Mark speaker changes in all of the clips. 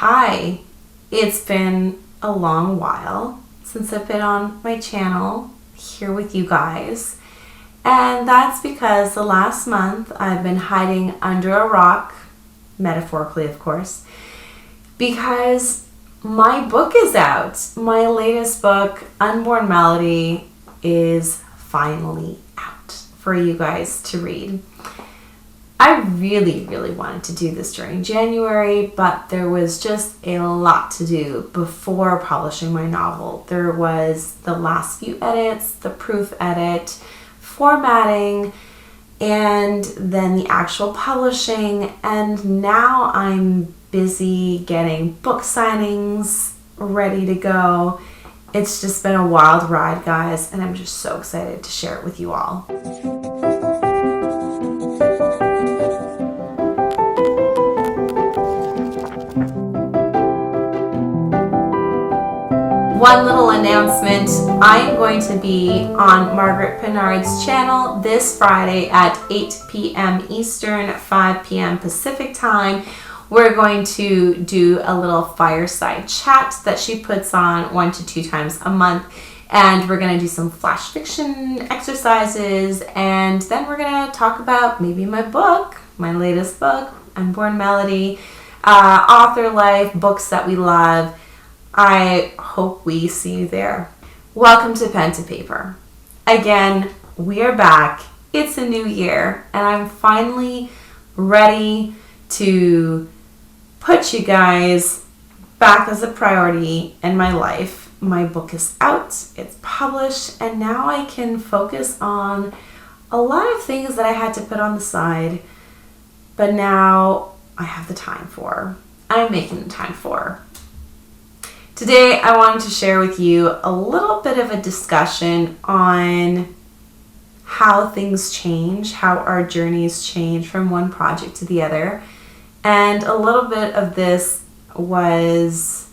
Speaker 1: Hi, it's been a long while since I've been on my channel here with you guys, and that's because the last month I've been hiding under a rock, metaphorically of course, because my book is out. My latest book, Unborn Melody, is finally out for you guys to read. I really wanted to do this during January, but there was just a lot to do before publishing my novel. There was the last few edits, the proof edit, formatting, and then the actual publishing, and now I'm busy getting book signings ready to go. It's just been a wild ride, guys, and I'm just so excited to share it with you all. One little announcement, I am going to be on Margaret Pinard's channel this Friday at 8 p.m. Eastern, 5 p.m. Pacific time. We're going to do a little fireside chat that she puts on 1 to 2 times a month. And we're going to do some flash fiction exercises. And then we're going to talk about maybe my book, my latest book, Unborn Melody, author life, books that we love. I hope we see you there. Welcome to Pen to Paper. Again, we are back. It's a new year, and I'm finally ready to put you guys back as a priority in my life. My book is out, it's published, and now I can focus on a lot of things that I had to put on the side, but now I have the time for. I'm making the time for. Today, I wanted to share with you a little bit of a discussion on how things change, how our journeys change from one project to the other. And a little bit of this was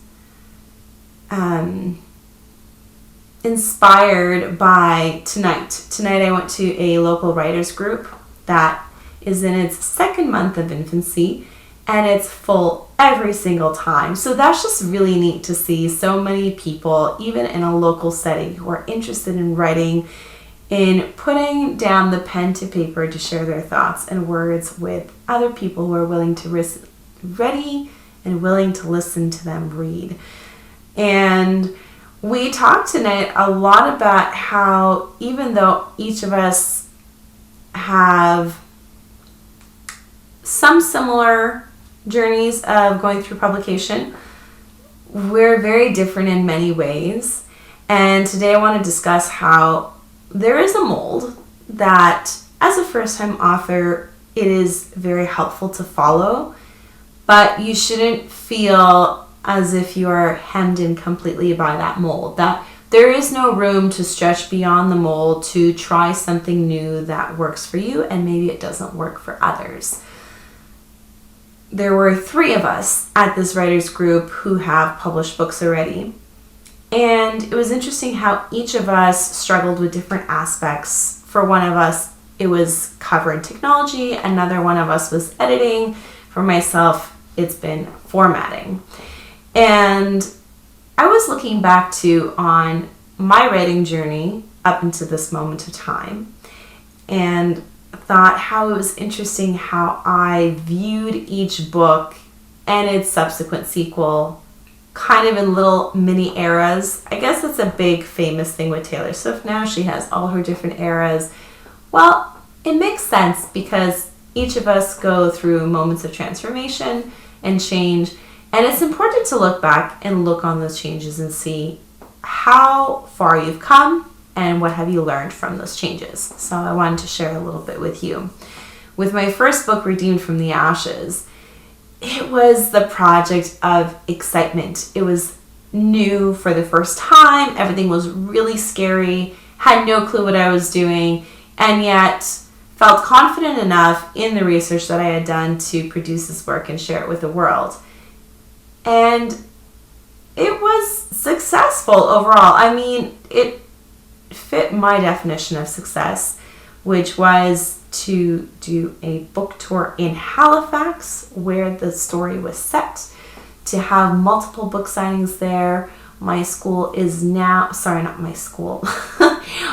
Speaker 1: inspired by tonight. Tonight, I went to a local writers group that is in its 2nd month of infancy, and it's full every single time. So that's just really neat to see so many people, even in a local setting, who are interested in writing, in putting down the pen to paper to share their thoughts and words with other people who are ready and willing to listen to them read. And we talked tonight a lot about how even though each of us have some similar journeys of going through publication, we're very different in many ways. And today I want to discuss how there is a mold that, as a first-time author, it is very helpful to follow, but you shouldn't feel as if you're hemmed in completely by that mold, that there is no room to stretch beyond the mold to try something new that works for you and maybe it doesn't work for others. There were 3 of us at this writers group who have published books already. And it was interesting how each of us struggled with different aspects. For one of us, it was cover and technology. Another one of us was editing. For myself, it's been formatting. And I was looking back on my writing journey up until this moment of time and thought how it was interesting how I viewed each book and its subsequent sequel kind of in little mini eras. I guess that's a big famous thing with Taylor Swift now. She has all her different eras. Well, it makes sense because each of us go through moments of transformation and change, and it's important to look back and look on those changes and see how far you've come and what have you learned from those changes. So I wanted to share a little bit with you. With my first book, Redeemed from the Ashes, it was the project of excitement. It was new for the first time. Everything was really scary, had no clue what I was doing, and yet felt confident enough in the research that I had done to produce this work and share it with the world. And it was successful overall. I mean, it fit my definition of success, which was to do a book tour in Halifax where the story was set, to have multiple book signings there. My school is now, sorry, not my school.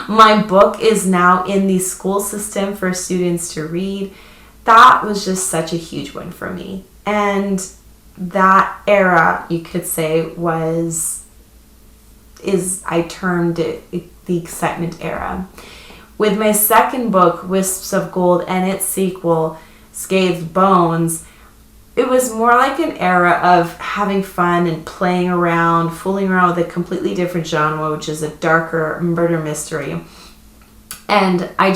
Speaker 1: My book is now in the school system for students to read. That was just such a huge win for me. And that era, you could say, I termed it the excitement era. With my second book, Wisps of Gold, and its sequel, Scathed Bones, it was more like an era of having fun and playing around, fooling around with a completely different genre, which is a darker murder mystery. And I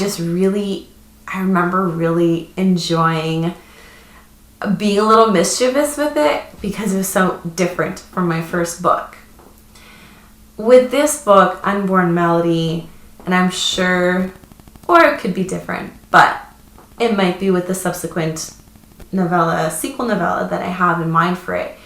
Speaker 1: remember really enjoying being a little mischievous with it because it was so different from my first book. With this book, Unborn Melody, and I'm sure, or it could be different, but it might be with the subsequent sequel novella that I have in mind for it,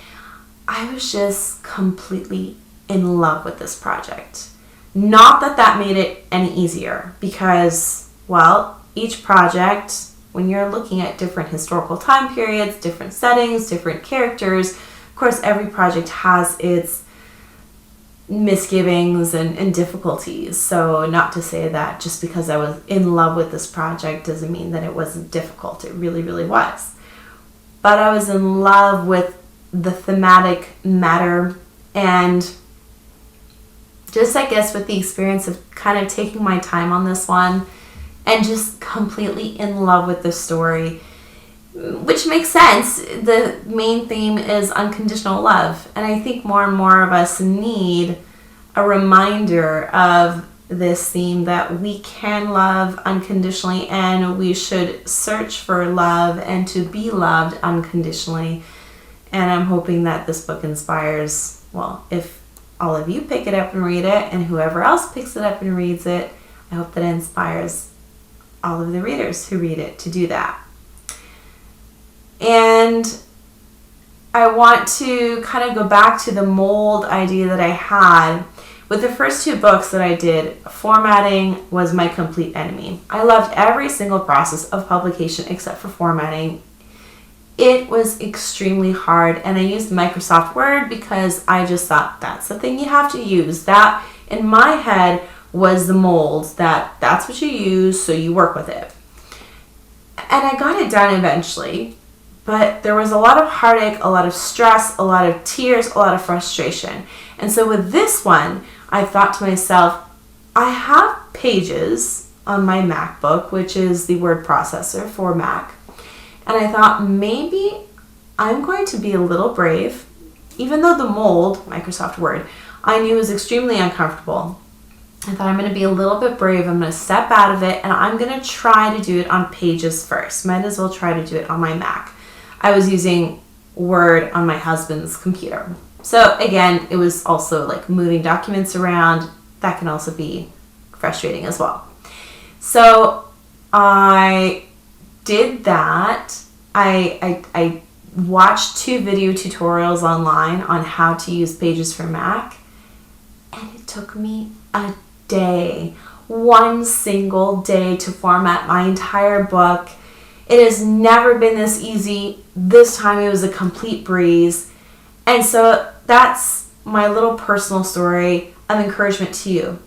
Speaker 1: I was just completely in love with this project. Not that that made it any easier, because, well, each project, when you're looking at different historical time periods, different settings, different characters, of course, every project has its misgivings and difficulties. So not to say that just because I was in love with this project doesn't mean that it wasn't difficult. It really, really was. But I was in love with the thematic matter, and just, I guess, with the experience of kind of taking my time on this one and just completely in love with the story, which makes sense. The main theme is unconditional love, and I think more and more of us need a reminder of this theme, that we can love unconditionally and we should search for love and to be loved unconditionally. And I'm hoping that this book inspires, well, if all of you pick it up and read it, and whoever else picks it up and reads it, I hope that it inspires all of the readers who read it to do that. And I want to kind of go back to the mold idea that I had. With the first two books that I did, formatting was my complete enemy. I loved every single process of publication except for formatting. It was extremely hard, and I used Microsoft Word because I just thought that's the thing you have to use. That, in my head, was the mold, that's what you use, so you work with it. And I got it done eventually, but there was a lot of heartache, a lot of stress, a lot of tears, a lot of frustration. And so with this one, I thought to myself, I have Pages on my MacBook, which is the word processor for Mac. And I thought, maybe I'm going to be a little brave, even though the mold, Microsoft Word, I knew was extremely uncomfortable. I thought, I'm going to be a little bit brave. I'm going to step out of it, and I'm going to try to do it on Pages first. Might as well try to do it on my Mac. I was using Word on my husband's computer. So again, it was also like moving documents around. That can also be frustrating as well. So I did that. I watched 2 video tutorials online on how to use Pages for Mac, and it took me a day, one single day, to format my entire book. It has never been this easy. This time it was a complete breeze. And so that's my little personal story of encouragement to you.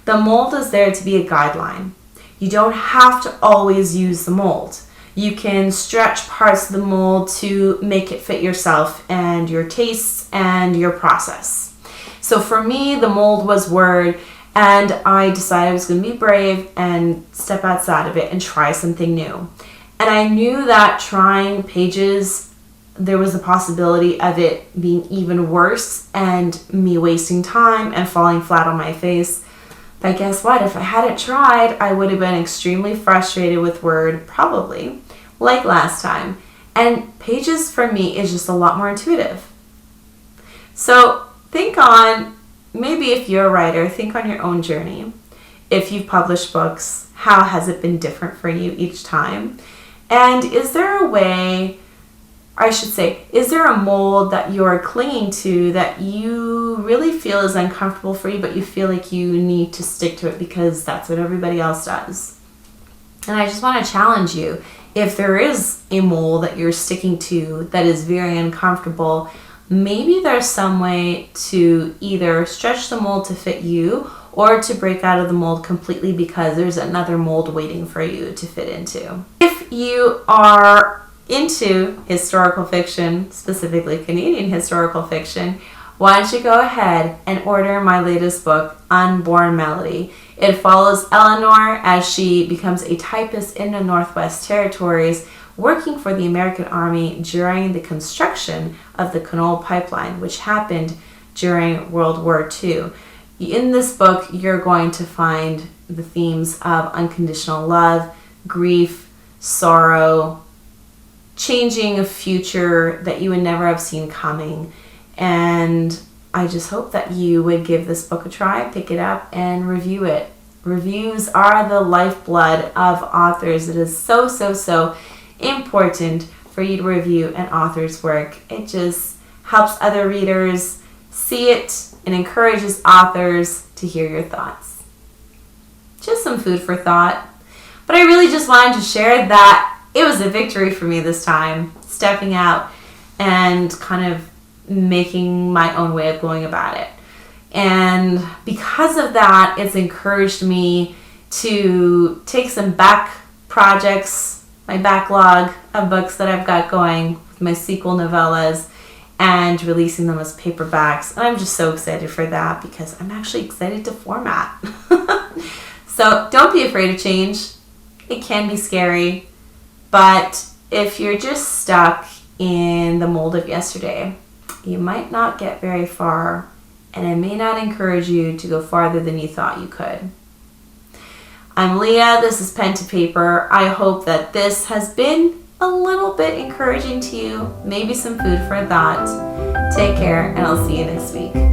Speaker 1: The mold is there to be a guideline. You don't have to always use the mold. You can stretch parts of the mold to make it fit yourself and your tastes and your process. So for me, the mold was Word, and I decided I was going to be brave and step outside of it and try something new. And I knew that trying Pages, there was a possibility of it being even worse and me wasting time and falling flat on my face. But guess what? If I hadn't tried, I would have been extremely frustrated with Word, probably, like last time. And Pages for me is just a lot more intuitive. So think on, maybe if you're a writer, think on your own journey. If you've published books, how has it been different for you each time? And is there a way, I should say, is there a mold that you're clinging to that you really feel is uncomfortable for you, but you feel like you need to stick to it because that's what everybody else does? And I just want to challenge you, if there is a mold that you're sticking to that is very uncomfortable, maybe there's some way to either stretch the mold to fit you or to break out of the mold completely because there's another mold waiting for you to fit into. If you are into historical fiction, specifically Canadian historical fiction, why don't you go ahead and order my latest book, Unborn Melody. It follows Eleanor as she becomes a typist in the Northwest Territories, working for the American Army during the construction of the Canol pipeline, which happened during World War II. In this book, you're going to find the themes of unconditional love, grief, sorrow, changing a future that you would never have seen coming. And I just hope that you would give this book a try, pick it up, and review it. Reviews are the lifeblood of authors. It is so, so, so important for you to review an author's work. It just helps other readers see it and encourages authors to hear your thoughts. Just some food for thought. But I really just wanted to share that it was a victory for me this time, stepping out and kind of making my own way of going about it. And because of that, it's encouraged me to take some back projects, my backlog of books that I've got going, with my sequel novellas, and releasing them as paperbacks. And I'm just so excited for that because I'm actually excited to format. So don't be afraid of change. It can be scary, but if you're just stuck in the mold of yesterday, you might not get very far, and it may not encourage you to go farther than you thought you could. I'm Leah. This is Pen to Paper. I hope that this has been a little bit encouraging to you, maybe some food for thought. Take care, and I'll see you next week.